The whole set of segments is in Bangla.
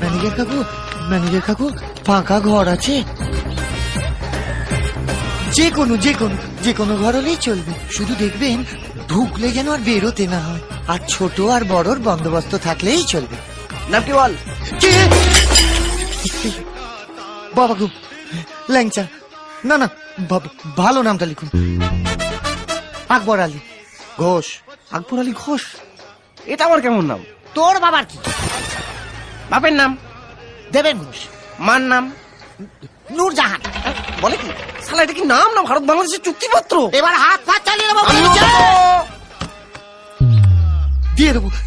ম্যানেজার কাকু, ম্যানেজার কাকু, ফাঁকা ঘর আছে? যে কোনো ঘর হলেই চলবে, শুধু দেখবেন ঢুকলে যেন আর বেরোতে না হয়, আর ছোট আর বড়র বন্দোবস্ত থাকলেই চলবে। নাম কি বল? বাবা গো, ল্যাংচা। না না, ভালো নামটা লিখুন। আকবর আলী ঘোষ। আকবর আলী ঘোষ? এটা আমার কেমন নাম? তোর বাবার কি? বাপের নাম দেবেন ঘোষ। মার নাম নূরজাহান। বলে কি শালা, এটা কি নাম না ভারত বাংলাদেশের চুক্তিপত্র? এবার হাত পা চালিয়ে দেবো।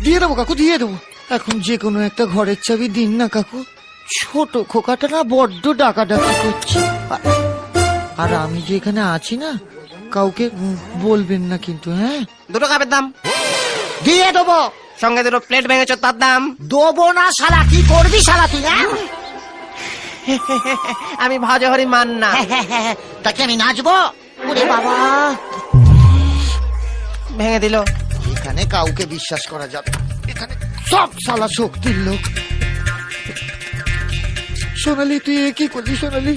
দিয়ে দেবো কাকু, দিয়ে দেবো। এখন যে কোনো একটা ঘরের চাবি দিন না কাকু, ছোট খোকাটা না বড্ড ডাকাডাকি করছে। আর আমি যে এখানে আছি না, কাউকে বলবেন না কিন্তু, হ্যাঁ? দুটো কাপের দাম দিয়ে দেবো। সঙ্গে দুটো প্লেট ভেঙেছ, তার দাম দেবো না শালা। কি করবি শালা তুই? আমি ভজহরি মান না। তাকে আমি নাচবো? ওরে বাবা, ভেঙে দিল। এখানে কাউকে বিশ্বাস করা যাবে, এখানে সব শালা শক্তির লোক। সোনালি, তুই কি করলি সোনালি?